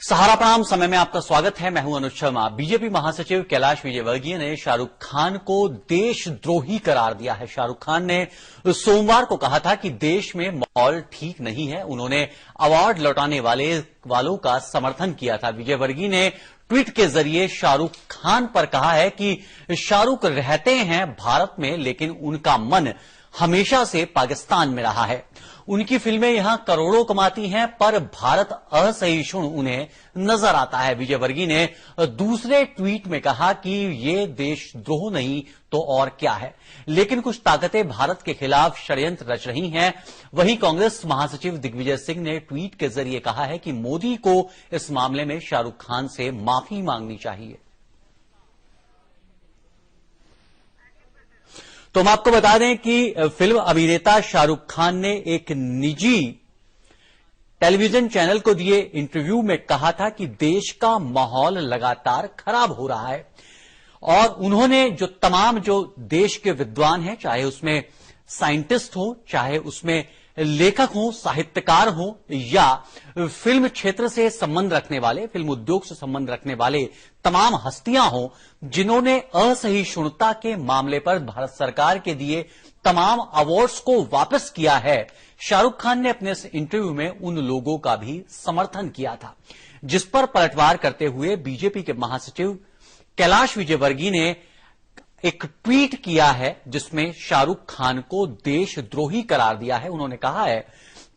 सहारा प्राम समय में आपका स्वागत है। मैं हूं अनुज शर्मा। बीजेपी महासचिव कैलाश विजयवर्गीय ने शाहरुख खान को देशद्रोही करार दिया है। शाहरुख खान ने सोमवार को कहा था कि देश में माहौल ठीक नहीं है। उन्होंने अवार्ड लौटाने वालों का समर्थन किया था। विजयवर्गीय ने ट्वीट के जरिए शाहरुख खान पर कहा है कि शाहरुख रहते हैं भारत में, लेकिन उनका मन हमेशा से पाकिस्तान में रहा है। उनकी फिल्में यहां करोड़ों कमाती हैं, पर भारत असहिष्णु उन्हें नजर आता है। विजयवर्गीय ने दूसरे ट्वीट में कहा कि ये देशद्रोह नहीं तो और क्या है, लेकिन कुछ ताकतें भारत के खिलाफ षड्यंत्र रच रही हैं। वहीं कांग्रेस महासचिव दिग्विजय सिंह ने ट्वीट के जरिए कहा है कि मोदी को इस मामले में शाहरुख खान से माफी मांगनी चाहिए। तो हम आपको बता दें कि फिल्म अभिनेता शाहरुख खान ने एक निजी टेलीविजन चैनल को दिए इंटरव्यू में कहा था कि देश का माहौल लगातार खराब हो रहा है और उन्होंने जो देश के विद्वान हैं, चाहे उसमें साइंटिस्ट हो, चाहे उसमें लेखक हो, साहित्यकार हो या फिल्म क्षेत्र से संबंध रखने वाले, फिल्म उद्योग से संबंध रखने वाले तमाम हस्तियां हो, जिन्होंने असहिष्णुता के मामले पर भारत सरकार के दिए तमाम अवार्ड्स को वापस किया है, शाहरुख खान ने अपने इस इंटरव्यू में उन लोगों का भी समर्थन किया था। जिस पर पलटवार करते हुए बीजेपी के महासचिव कैलाश विजयवर्गीय ने एक ट्वीट किया है जिसमें शाहरुख खान को देशद्रोही करार दिया है। उन्होंने कहा है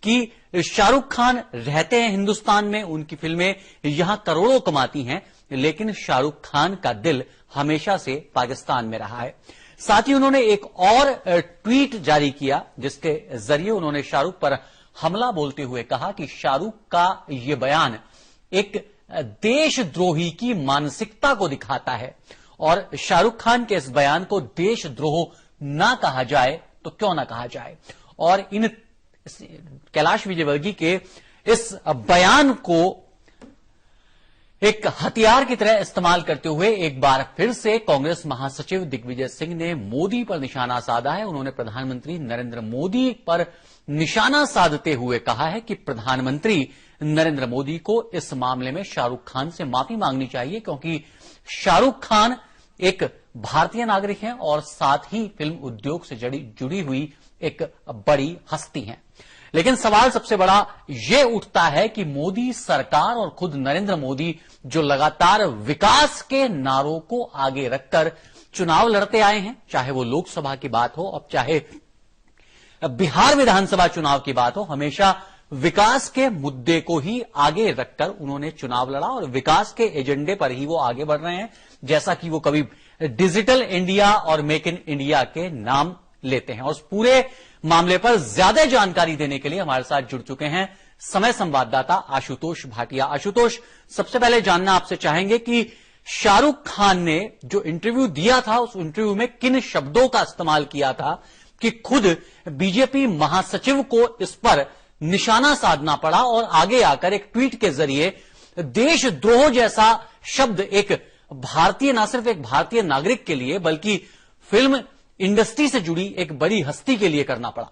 कि शाहरुख खान रहते हैं हिंदुस्तान में, उनकी फिल्में यहां करोड़ों कमाती हैं, लेकिन शाहरुख खान का दिल हमेशा से पाकिस्तान में रहा है। साथ ही उन्होंने एक और ट्वीट जारी किया जिसके जरिए उन्होंने शाहरुख पर हमला बोलते हुए कहा कि शाहरुख का यह बयान एक देशद्रोही की मानसिकता को दिखाता है और शाहरुख खान के इस बयान को देशद्रोह ना कहा जाए तो क्यों ना कहा जाए। और इन कैलाश विजयवर्गीय के इस बयान को एक हथियार की तरह इस्तेमाल करते हुए एक बार फिर से कांग्रेस महासचिव दिग्विजय सिंह ने मोदी पर निशाना साधा है। उन्होंने प्रधानमंत्री नरेंद्र मोदी पर निशाना साधते हुए कहा है कि प्रधानमंत्री नरेंद्र मोदी को इस मामले में शाहरुख खान से माफी मांगनी चाहिए, क्योंकि शाहरुख खान एक भारतीय नागरिक हैं और साथ ही फिल्म उद्योग से जुड़ी हुई एक बड़ी हस्ती हैं। लेकिन सवाल सबसे बड़ा यह उठता है कि मोदी सरकार और खुद नरेंद्र मोदी जो लगातार विकास के नारों को आगे रखकर चुनाव लड़ते आए हैं, चाहे वो लोकसभा की बात हो, अब चाहे बिहार विधानसभा चुनाव की बात हो, हमेशा विकास के मुद्दे को ही आगे रखकर उन्होंने चुनाव लड़ा और विकास के एजेंडे पर ही वो आगे बढ़ रहे हैं। जैसा कि वो कभी डिजिटल इंडिया और मेक इन इंडिया के नाम लेते हैं। और उस पूरे मामले पर ज्यादा जानकारी देने के लिए हमारे साथ जुड़ चुके हैं समय संवाददाता आशुतोष भाटिया। आशुतोष, सबसे पहले जानना आपसे चाहेंगे कि शाहरुख खान ने जो इंटरव्यू दिया था उस इंटरव्यू में किन शब्दों का इस्तेमाल किया था कि खुद बीजेपी महासचिव को इस पर निशाना साधना पड़ा और आगे आकर एक ट्वीट के जरिए देशद्रोह जैसा शब्द एक भारतीय, न सिर्फ एक भारतीय नागरिक के लिए बल्कि फिल्म इंडस्ट्री से जुड़ी एक बड़ी हस्ती के लिए करना पड़ा?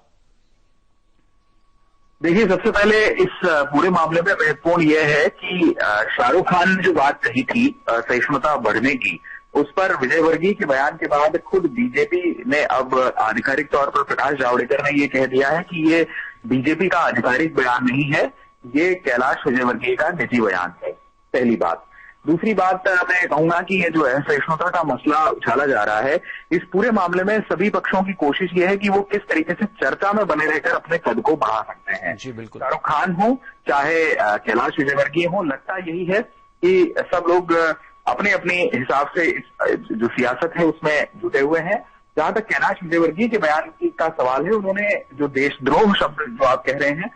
देखिए, सबसे पहले इस पूरे मामले में महत्वपूर्ण यह है कि शाहरुख खान ने जो बात कही थी सहिष्णुता बढ़ने की, उस पर विजयवर्गीय के बयान के बाद खुद बीजेपी ने अब आधिकारिक तौर पर प्रकाश जावड़ेकर ने यह कह दिया है कि ये बीजेपी का आधिकारिक बयान नहीं है, ये कैलाश विजयवर्गीय का निजी बयान है। पहली बात। दूसरी बात, मैं कहूंगा कि ये जो है सहिष्णुता का मसला उछाला जा रहा है, इस पूरे मामले में सभी पक्षों की कोशिश ये है कि वो किस तरीके से चर्चा में बने रहकर अपने कद को बढ़ा सकते हैं। जी बिल्कुल। शाहरुख खान हो चाहे कैलाश विजयवर्गीय हो, लगता यही है कि सब लोग अपने अपने हिसाब से जो सियासत है उसमें जुटे हुए हैं। जहां तक कैलाश विजयवर्गीय के बयान का सवाल है, उन्होंने जो देशद्रोह शब्द जो आप कह रहे हैं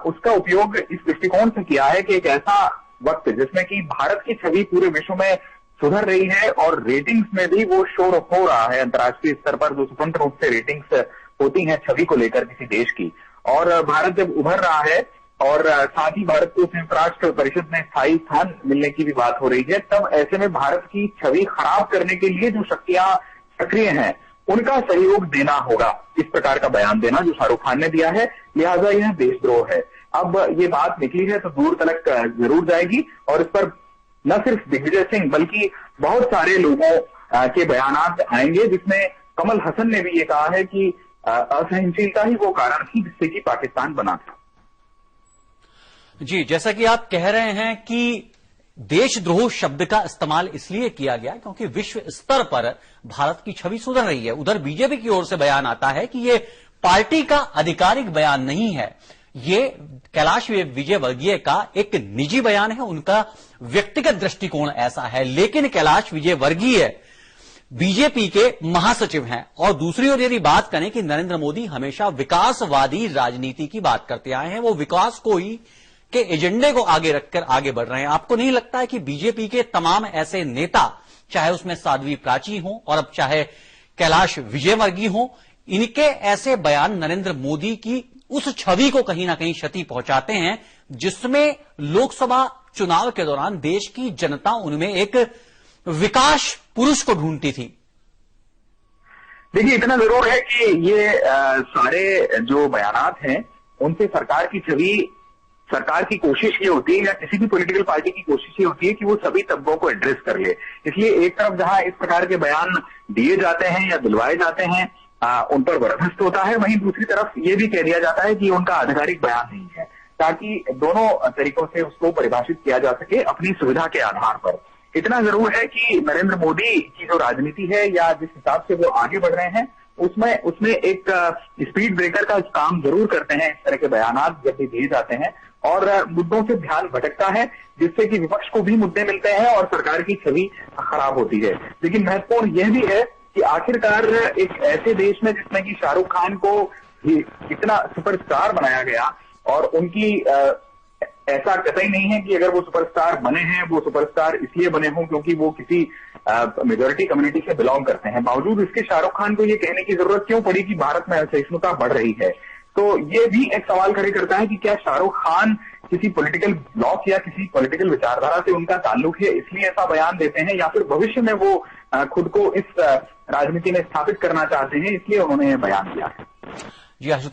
उसका उपयोग इस दृष्टिकोण से किया है कि एक ऐसा वक्त जिसमें कि भारत की छवि पूरे विश्व में सुधर रही है और रेटिंग्स में भी वो शोर हो रहा है अंतर्राष्ट्रीय स्तर पर, जो स्वतंत्र रूप से रेटिंग्स होती हैं छवि को लेकर किसी देश की, और भारत जब उभर रहा है और साथ ही भारत को संयुक्त राष्ट्र परिषद में स्थायी स्थान मिलने की भी बात हो रही है, तब ऐसे में भारत की छवि खराब करने के लिए जो शक्तियां सक्रिय हैं उनका सहयोग देना होगा। इस प्रकार का बयान देना जो शाहरुख खान ने दिया है, लिहाजा यह देशद्रोह है। अब ये बात निकली है तो दूर तलक जरूर जाएगी और इस पर न सिर्फ दिग्विजय सिंह बल्कि बहुत सारे लोगों के बयानात आएंगे, जिसमें कमल हसन ने भी ये कहा है कि असहनशीलता ही वो कारण थी जिससे कि पाकिस्तान बना था। जी, जैसा कि आप कह रहे हैं कि देशद्रोह शब्द का इस्तेमाल इसलिए किया गया क्योंकि विश्व स्तर पर भारत की छवि सुधर रही है। उधर बीजेपी की ओर से बयान आता है कि ये पार्टी का आधिकारिक बयान नहीं है, ये कैलाश विजयवर्गीय का एक निजी बयान है, उनका व्यक्तिगत दृष्टिकोण ऐसा है। लेकिन कैलाश विजयवर्गीय बीजेपी के महासचिव हैं। और दूसरी ओर यदि बात करें कि नरेंद्र मोदी हमेशा विकासवादी राजनीति की बात करते आए हैं, वो विकास को ही के एजेंडे को आगे रखकर आगे बढ़ रहे हैं। आपको नहीं लगता है कि बीजेपी के तमाम ऐसे नेता, चाहे उसमें साध्वी प्राची हो और अब चाहे कैलाश विजयवर्गीय हो, इनके ऐसे बयान नरेंद्र मोदी की उस छवि को कहीं ना कहीं क्षति पहुंचाते हैं जिसमें लोकसभा चुनाव के दौरान देश की जनता उनमें एक विकास पुरुष को ढूंढती थी? देखिए, इतना जरूर है कि ये सारे जो बयानात हैं उनसे सरकार की छवि, सरकार की कोशिश ये होती है या किसी भी पॉलिटिकल पार्टी की कोशिश ये होती है कि वो सभी तबकों को एड्रेस कर ले। इसलिए एक तरफ जहां इस प्रकार के बयान दिए जाते हैं या दिलवाए जाते हैं उन पर बर्खास्त होता है, वहीं दूसरी तरफ ये भी कह दिया जाता है कि उनका आधिकारिक बयान नहीं है, ताकि दोनों तरीकों से उसको परिभाषित किया जा सके अपनी सुविधा के आधार पर। इतना जरूर है कि नरेंद्र मोदी की जो राजनीति है या जिस हिसाब से वो आगे बढ़ रहे हैं उसमें एक स्पीड ब्रेकर का काम जरूर करते हैं इस तरह के बयानात जब भी दिए जाते हैं और मुद्दों से ध्यान भटकता है, जिससे कि विपक्ष को भी मुद्दे मिलते हैं और सरकार की छवि खराब होती है। लेकिन महत्वपूर्ण यह भी है कि आखिरकार एक ऐसे देश में जिसमें कि शाहरुख खान को इतना सुपरस्टार बनाया गया और उनकी ऐसा कतई नहीं है कि अगर वो सुपरस्टार बने हैं वो सुपरस्टार इसलिए बने हों क्योंकि वो किसी मेजॉरिटी कम्युनिटी से बिलोंग करते हैं। बावजूद इसके शाहरुख खान को ये कहने की जरूरत क्यों पड़ी कि भारत में असहिष्णुता बढ़ रही है? तो ये भी एक सवाल खड़े करता है कि क्या शाहरुख खान किसी पॉलिटिकल ब्लॉक या किसी पॉलिटिकल विचारधारा से उनका ताल्लुक है इसलिए ऐसा बयान देते हैं, या फिर भविष्य में वो खुद को इस राजनीति में स्थापित करना चाहते हैं इसलिए उन्होंने यह बयान दिया है? जी आशुतोष।